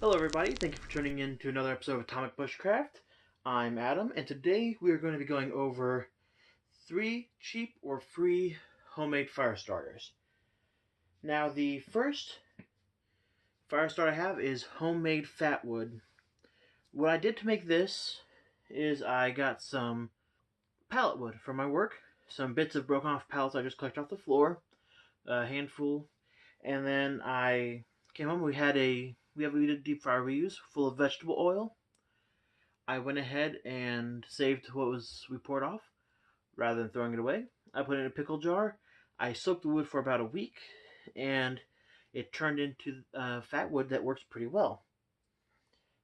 Hello everybody, thank you for tuning in to another episode of Atomic Bushcraft. I'm Adam, and today we are going to be going over 3 cheap or free homemade fire starters. Now the first fire starter I have is homemade fat wood. What I did to make this is I got some pallet wood from my work, some bits of broken off pallets I just collected off the floor, a handful, and then I came home. We did a deep fryer we use full of vegetable oil. I went ahead and saved what we poured off rather than throwing it away. I put it in a pickle jar. I soaked the wood for about a week, and it turned into fat wood that works pretty well.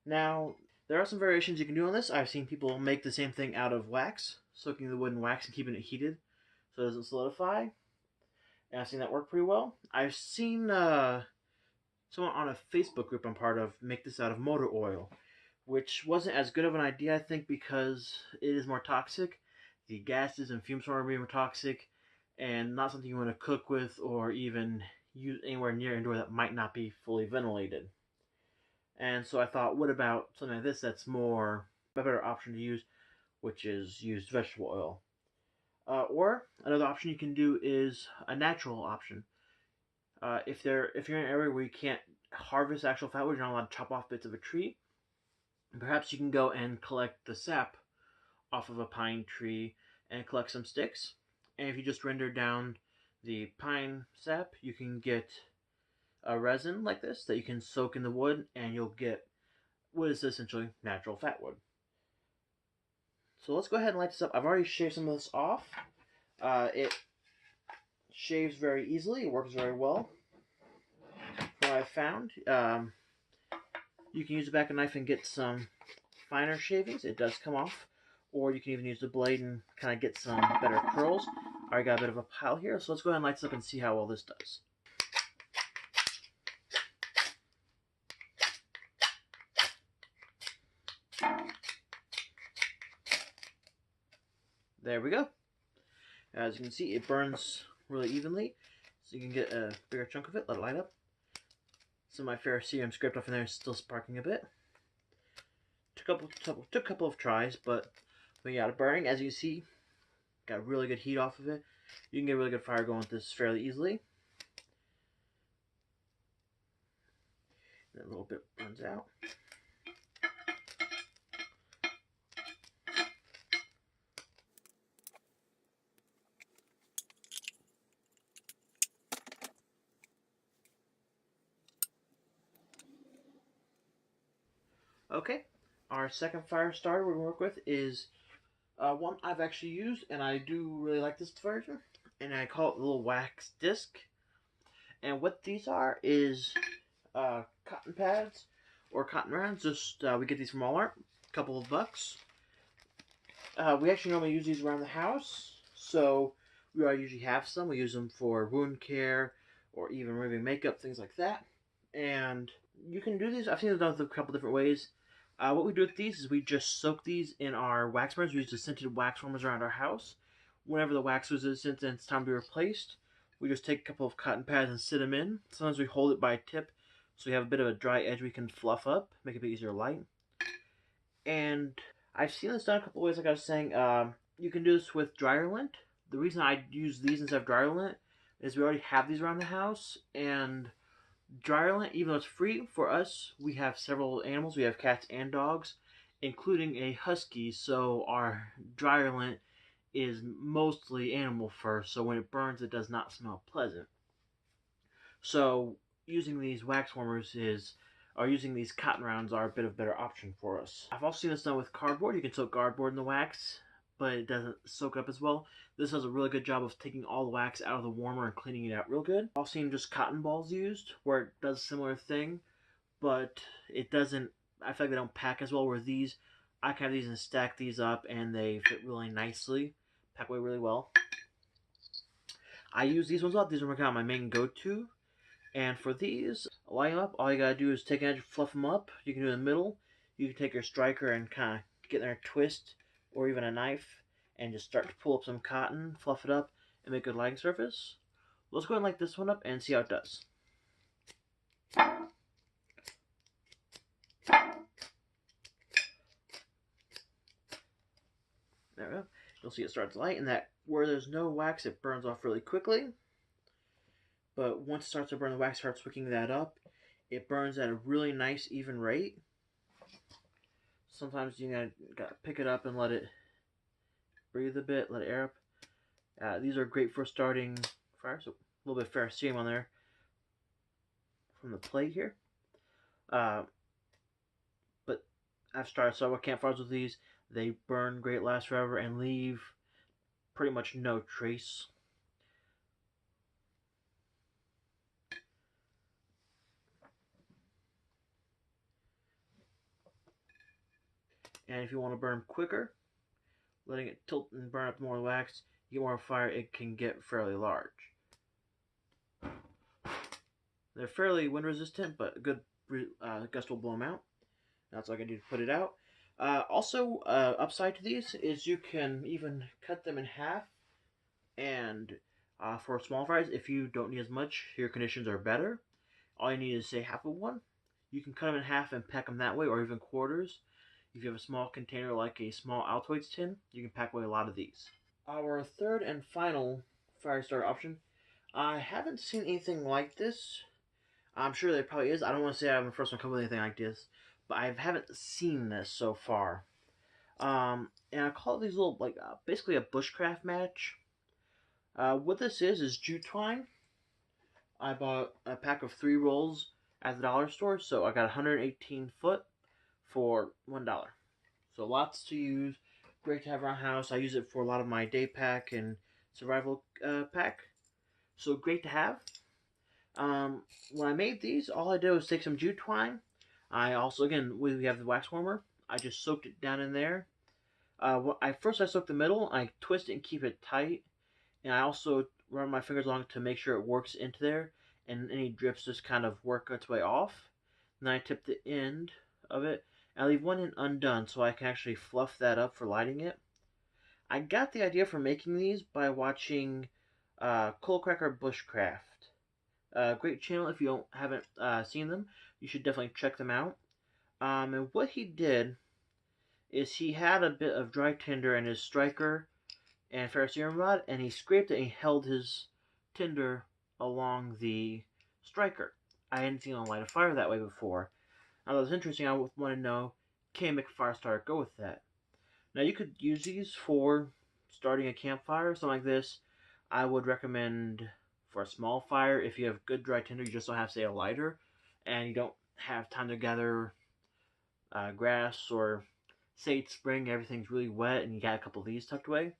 Now, there are some variations you can do on this. I've seen people make the same thing out of wax, soaking the wood in wax and keeping it heated so it doesn't solidify. And I've seen that work pretty well. I've seen someone on a Facebook group I'm part of make this out of motor oil, which wasn't as good of an idea, I think, because it is more toxic. The gases and fumes from it are more toxic, and not something you want to cook with or even use anywhere near indoor that might not be fully ventilated. And so I thought, what about something like this that's a better option to use, which is used vegetable oil. Or another option you can do is a natural option. If you're in an area where you can't harvest actual fat wood, you're not allowed to chop off bits of a tree, perhaps you can go and collect the sap off of a pine tree and collect some sticks. And if you just render down the pine sap, you can get a resin like this that you can soak in the wood, and you'll get what is essentially natural fat wood. So let's go ahead and light this up. I've already shaved some of this off. It shaves very easily. It works very well. From what I've found, you can use a back knife and get some finer shavings. It does come off. Or you can even use the blade and kind of get some better curls. I already got a bit of a pile here, so let's go ahead and light this up and see how well this does. There we go. As you can see, it burns really evenly, so you can get a bigger chunk of it. Let it light up. Some of my ferrocerium scraped off in there is still sparking a bit. Took a couple of tries, but we got it burning. As you see, got really good heat off of it. You can get a really good fire going with this fairly easily. That little bit burns out. Okay, our second fire starter we're going to work with is one I've actually used, and I do really like this version, and I call it the little wax disc. And what these are is cotton pads or cotton rounds. Just we get these from Walmart, a couple of bucks. We actually normally use these around the house, so we usually have some. We use them for wound care or even removing makeup, things like that. And you can do these. I've seen them done a couple different ways. What we do with these is we just soak these in our wax burners. We use the scented wax warmers around our house. Whenever the wax loses scent and it's time to be replaced, we just take a couple of cotton pads and sit them in. Sometimes we hold it by a tip so we have a bit of a dry edge we can fluff up, make it a bit easier to light. And I've seen this done a couple ways, like I was saying. You can do this with dryer lint. The reason I use these instead of dryer lint is we already have these around the house, and dryer lint, even though it's free for us, we have several animals. We have cats and dogs, including a husky, so our dryer lint is mostly animal fur, so when it burns, it does not smell pleasant. So using these wax warmers or using these cotton rounds are a bit of a better option for us. I've also seen this done with cardboard. You can soak cardboard in the wax, but it doesn't soak up as well. This does a really good job of taking all the wax out of the warmer and cleaning it out real good. I've also seen just cotton balls used, where it does a similar thing, but it doesn't, I feel like they don't pack as well, where these, I can have these and stack these up, and they fit really nicely, pack away really well. I use these ones a lot. These are kind of my main go-to. And for these, line up, all you gotta do is take an edge, fluff them up. You can do it in the middle. You can take your striker and kind of get in there, twist, or even a knife, and just start to pull up some cotton, fluff it up, and make a good lighting surface. Let's go ahead and light this one up and see how it does. There we go. You'll see it starts light, and that where there's no wax, it burns off really quickly. But once it starts to burn, the wax starts wicking that up. It burns at a really nice, even rate. Sometimes you gotta pick it up and let it breathe a bit, let it air up. These are great for starting fires. So a little bit of ferrocerium on there from the plate here. But I've started several campfires with these. They burn great, last forever, and leave pretty much no trace. And if you want to burn them quicker, letting it tilt and burn up more wax, you get more fire, it can get fairly large. They're fairly wind resistant, but a good gust will blow them out. That's all I can do to put it out. Upside to these is you can even cut them in half. And for small fries, if you don't need as much, your conditions are better. All you need is, say, half of one. You can cut them in half and pack them that way, or even quarters. If you have a small container like a small Altoids tin, you can pack away a lot of these. Our third and final fire starter option. I haven't seen anything like this. I'm sure there probably is. I don't want to say I'm the first one to come with anything like this, but I haven't seen this so far. And I call these little, basically a bushcraft match. What this is jute twine. I bought a pack of 3 rolls at the dollar store, so I got 118 foot for $1. So lots to use, great to have around house. I use it for a lot of my day pack and survival pack, so great to have. When I made these, all I did was take some jute twine. I also, again, we have the wax warmer. I just soaked it down in there. First I soak the middle, I twist it and keep it tight, and I also run my fingers along to make sure it works into there, and any drips just kind of work its way off. And then I tip the end of it, and I leave one end undone so I can actually fluff that up for lighting it. I got the idea for making these by watching Coalcracker Bushcraft. Great channel. If you haven't seen them, you should definitely check them out. And what he did is he had a bit of dry tinder in his striker and ferrocerium rod, and he scraped it and he held his tinder along the striker. I hadn't seen him light a fire that way before. Now that was interesting. I want to know, can you make a fire starter go with that? Now you could use these for starting a campfire, something like this. I would recommend for a small fire, if you have good dry tinder, you just don't have, say, a lighter, and you don't have time to gather grass, or say it's spring, everything's really wet, and you got a couple of these tucked away.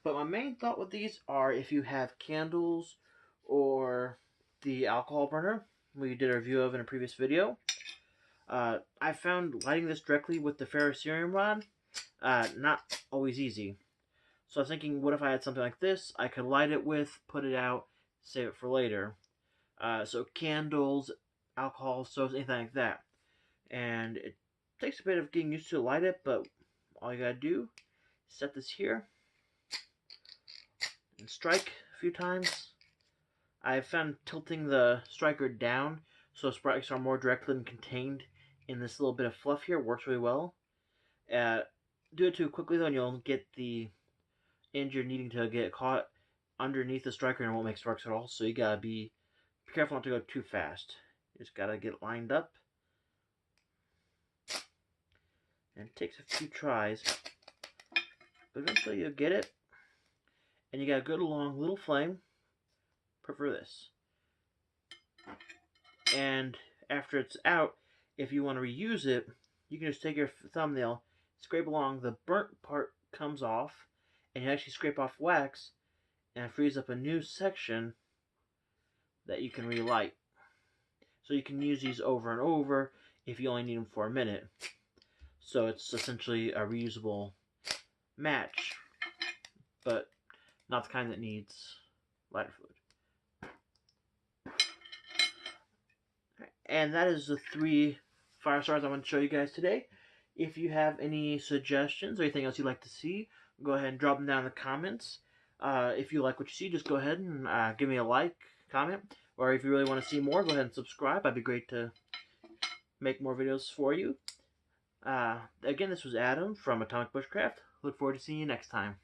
But my main thought with these are if you have candles or the alcohol burner, we did a review of in a previous video. I found lighting this directly with the ferrocerium rod not always easy. So I was thinking, what if I had something like this? I could light it with, put it out, save it for later. So candles, alcohol, stoves, anything like that. And it takes a bit of getting used to light it, but all you gotta do, set this here, and strike a few times. I've found tilting the striker down so sparks are more directly contained in this little bit of fluff here works really well. Do it too quickly though, and you'll get the end you're needing to get caught underneath the striker, and it won't make sparks at all. So you gotta be careful not to go too fast. You just gotta get lined up, and it takes a few tries, but eventually you'll get it. And you got a good long little flame. Prefer this. And after it's out, if you want to reuse it, you can just take your thumbnail, scrape along, the burnt part comes off, and you actually scrape off wax, and it frees up a new section that you can relight. So you can use these over and over if you only need them for a minute. So it's essentially a reusable match, but not the kind that needs lighter fluid. And that is the 3 fire starters I want to show you guys today. If you have any suggestions or anything else you'd like to see, go ahead and drop them down in the comments. If you like what you see, just go ahead and give me a like, comment, or if you really want to see more, go ahead and subscribe. I'd be great to make more videos for you. Again, this was Adam from Atomic Bushcraft. Look forward to seeing you next time.